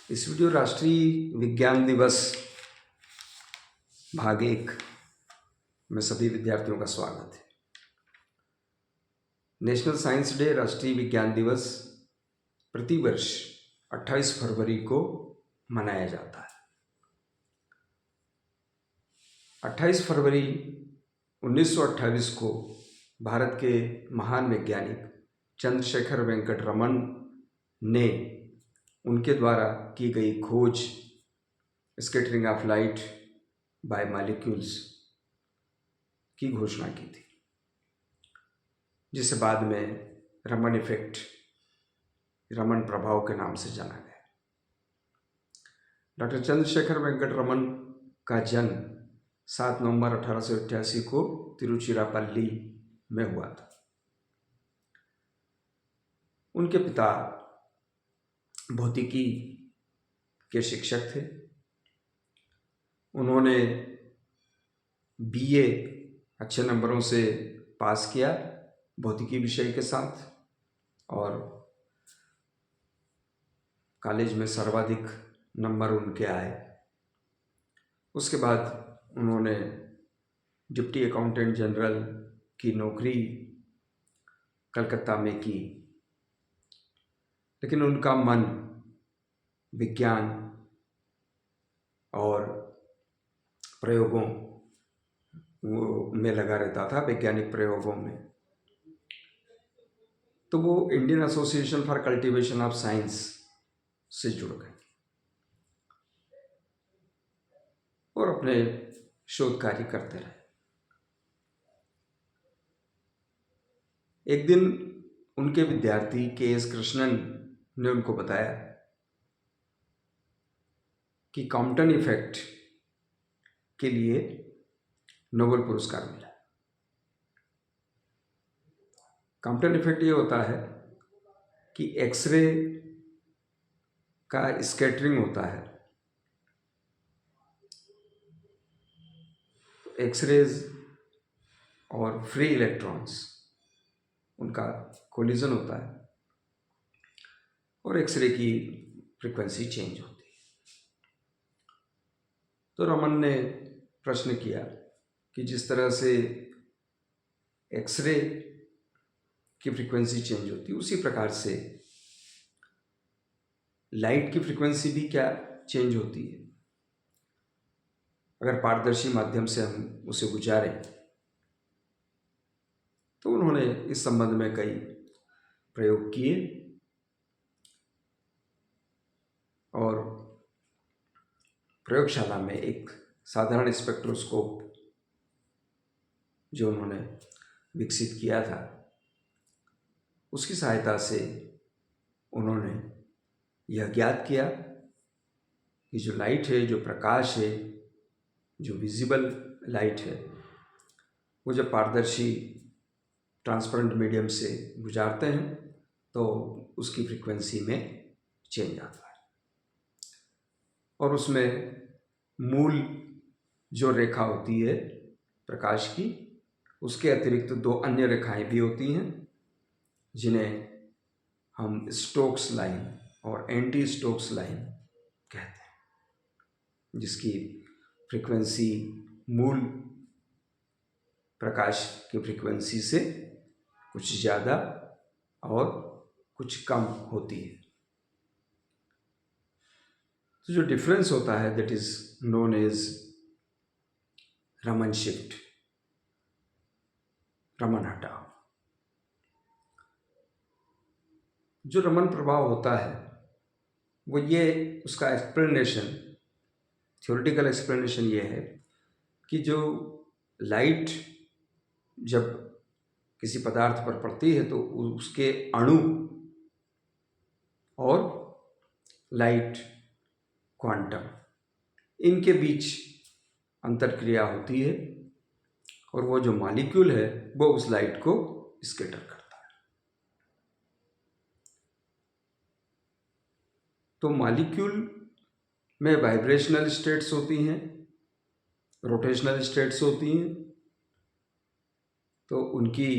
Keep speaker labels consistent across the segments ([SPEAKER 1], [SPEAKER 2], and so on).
[SPEAKER 1] इस वीडियो राष्ट्रीय विज्ञान दिवस भाग 1 में सभी विद्यार्थियों का स्वागत है। नेशनल साइंस डे राष्ट्रीय विज्ञान दिवस प्रतिवर्ष 28 फरवरी को मनाया जाता है। 28 फरवरी 1928 को भारत के महान वैज्ञानिक चंद्रशेखर वेंकट रमन ने उनके द्वारा की गई खोज scattering of light by molecules की घोषणा की थी, जिसे बाद में रमन इफेक्ट, रमन प्रभाव के नाम से जाना गया। डॉक्टर चंद्रशेखर वेंकट रमन का जन्म 7 नवंबर 1888 को तिरुचिरापल्ली में हुआ था। उनके पिता भौतिकी के शिक्षक थे। उन्होंने बीए अच्छे नंबरों से पास किया भौतिकी विषय के साथ, और कॉलेज में सर्वाधिक नंबर उनके आए। उसके बाद उन्होंने डिप्टी अकाउंटेंट जनरल की नौकरी कलकत्ता में की, लेकिन उनका मन विज्ञान और प्रयोगों में लगा रहता था, वैज्ञानिक प्रयोगों में। तो वो Indian association for cultivation of science से जुड़ गए और अपने शोध कार्य करते रहे। एक दिन उनके विद्यार्थी के.एस. कृष्णन ने उनको बताया कि कॉम्पटन इफेक्ट के लिए नोबेल पुरस्कार मिला। कॉम्पटन इफेक्ट ये होता है कि एक्सरे का स्कैटरिंग होता है। एक्सरेज और फ्री इलेक्ट्रॉन्स, उनका कोलिजन होता है और एक्सरे की फ्रीक्वेंसी चेंज होती है। तो रमन ने प्रश्न किया कि जिस तरह से एक्सरे की फ्रीक्वेंसी चेंज होती है, उसी प्रकार से लाइट की फ्रीक्वेंसी भी क्या चेंज होती है अगर पारदर्शी माध्यम से हम उसे गुजारें। तो उन्होंने इस संबंध में कई प्रयोग किए और प्रयोगशाला में एक साधारण स्पेक्ट्रोस्कोप जो उन्होंने विकसित किया था, उसकी सहायता से उन्होंने यह ज्ञात किया कि जो लाइट है, जो प्रकाश है, जो विजिबल लाइट है, वो जब पारदर्शी ट्रांसपेरेंट मीडियम से गुजारते हैं तो उसकी फ्रीक्वेंसी में चेंज आता है, और उसमें मूल जो रेखा होती है प्रकाश की, उसके अतिरिक्त 2 अन्य रेखाएं भी होती हैं, जिन्हें हम स्टोक्स लाइन और एंटी स्टोक्स लाइन कहते हैं, जिसकी फ्रीक्वेंसी मूल प्रकाश की फ्रीक्वेंसी से कुछ ज़्यादा और कुछ कम होती है। तो जो डिफरेंस होता है, that is known as Raman shift, Raman हटाव। जो रमन प्रभाव होता है वो ये, उसका एक्सप्लेनेशन, थ्योरेटिकल एक्सप्लेनेशन ये है कि जो लाइट जब किसी पदार्थ पर पड़ती है तो उसके अणु और लाइट क्वांटम, इनके बीच अंतरक्रिया होती है, और वो जो मॉलिक्यूल है वो उस लाइट को स्कैटर करता है। तो मॉलिक्यूल में वाइब्रेशनल स्टेट्स होती हैं, रोटेशनल स्टेट्स होती हैं। तो उनकी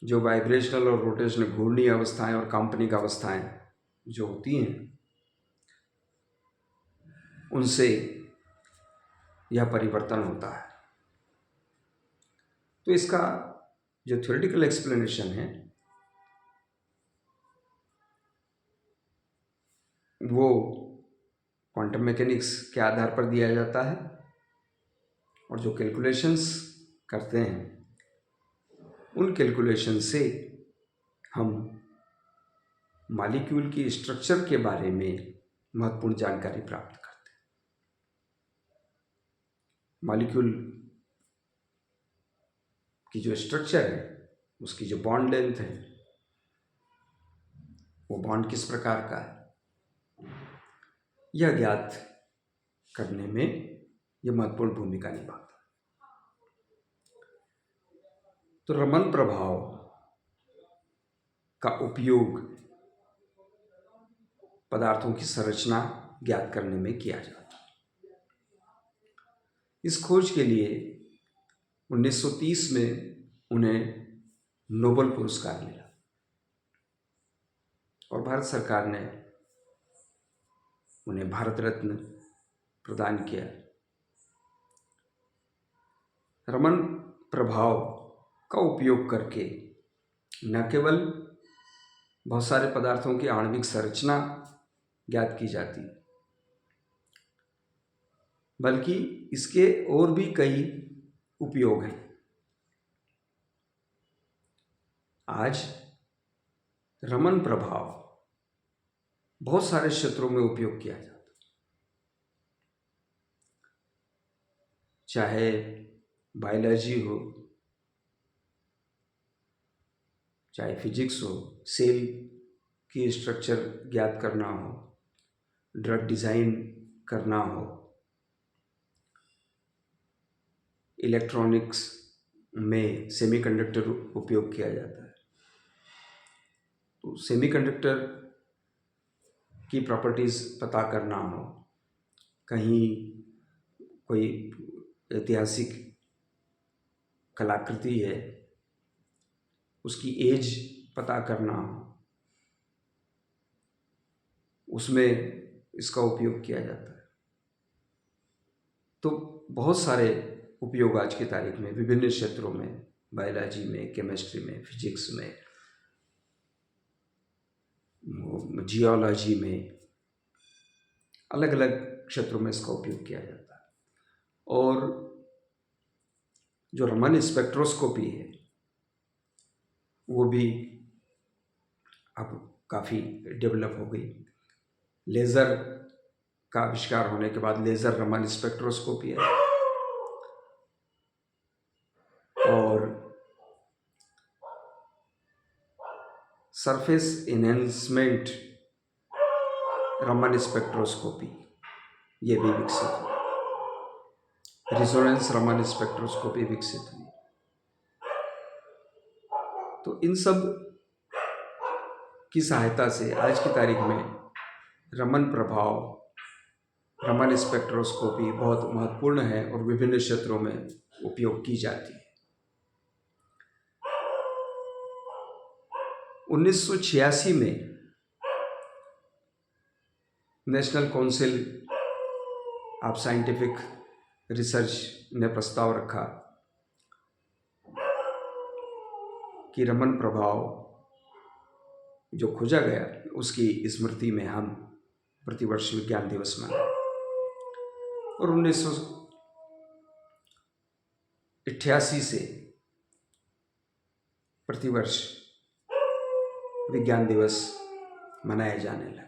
[SPEAKER 1] जो वाइब्रेशनल और रोटेशनल घूर्णीय अवस्थाएं और काल्पनिक अवस्थाएं जो होती हैं, उनसे यह परिवर्तन होता है। तो इसका जो थ्योरेटिकल एक्सप्लेनेशन है वो क्वांटम मैकेनिक्स के आधार पर दिया जाता है, और जो कैलकुलेशंस करते हैं उन कैलकुलेशन से हम मॉलिक्यूल की स्ट्रक्चर के बारे में महत्वपूर्ण जानकारी प्राप्त करते हैं। मॉलिक्यूल की जो स्ट्रक्चर है, उसकी जो बॉन्ड लेंथ है, वो बॉन्ड किस प्रकार का है, यह ज्ञात करने में यह महत्वपूर्ण भूमिका निभाता है। तो रमन प्रभाव का उपयोग पदार्थों की संरचना ज्ञात करने में किया जाता है। इस खोज के लिए 1930 में उन्हें नोबेल पुरस्कार मिला और भारत सरकार ने उन्हें भारत रत्न प्रदान किया। रमन प्रभाव का उपयोग करके न केवल बहुत सारे पदार्थों की आणविक संरचना ज्ञात की जाती, बल्कि इसके और भी कई उपयोग हैं। आज रमन प्रभाव बहुत सारे क्षेत्रों में उपयोग किया जाता है, चाहे बायोलॉजी हो, चाहे फिजिक्स हो, सेल की स्ट्रक्चर ज्ञात करना हो, ड्रग डिज़ाइन करना हो, इलेक्ट्रॉनिक्स में सेमीकंडक्टर उपयोग किया जाता है। तो सेमीकंडक्टर की प्रॉपर्टीज़ पता करना हो, कहीं कोई ऐतिहासिक कलाकृति है, उसकी एज पता करना हो, उसमें इसका उपयोग किया जाता है। तो बहुत सारे उपयोग आज की तारीख में विभिन्न क्षेत्रों में, बायोलॉजी में, केमिस्ट्री में, फिजिक्स में, जियोलॉजी में, अलग अलग क्षेत्रों में इसका उपयोग किया जाता है। और जो रमन स्पेक्ट्रोस्कोपी है वो भी अब काफ़ी डेवलप हो गई। लेज़र का आविष्कार होने के बाद लेज़र रमन स्पेक्ट्रोस्कोपी है, और सरफेस इनहेंसमेंट रमन स्पेक्ट्रोस्कोपी ये भी विकसित हुई। रिजोनेंस रमन स्पेक्ट्रोस्कोपी विकसित हुई। तो इन सब की सहायता से आज की तारीख में रमन प्रभाव, रमन स्पेक्ट्रोस्कोपी बहुत महत्वपूर्ण है और विभिन्न क्षेत्रों में उपयोग की जाती है। 1986 में national council of scientific research ने प्रस्ताव रखा कि रमन प्रभाव जो खोजा गया उसकी स्मृति में हम प्रतिवर्ष विज्ञान दिवस मनाएं। और 1988 से प्रतिवर्ष विज्ञान दिवस मनाया जाने लगा।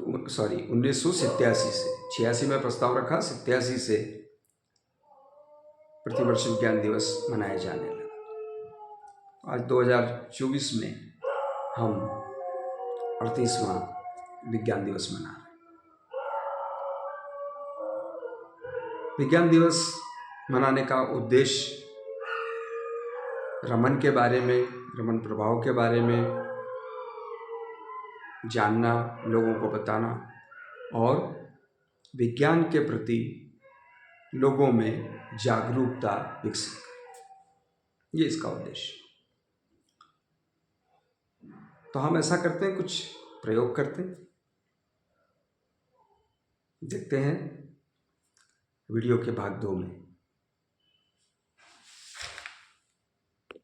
[SPEAKER 1] 1987 से, 86 में प्रस्ताव रखा, 87 से प्रतिवर्ष विज्ञान दिवस मनाया जाने लगा। आज 2024 में हम 38वां विज्ञान दिवस मना रहे हैं। विज्ञान दिवस मनाने का उद्देश्य रमन के बारे में, रमन प्रभाव के बारे में जानना, लोगों को बताना और विज्ञान के प्रति लोगों में जागरूकता विकसित करना, ये इसका उद्देश्य। तो हम ऐसा करते हैं, कुछ प्रयोग करते हैं। देखते हैं वीडियो के भाग 2 में।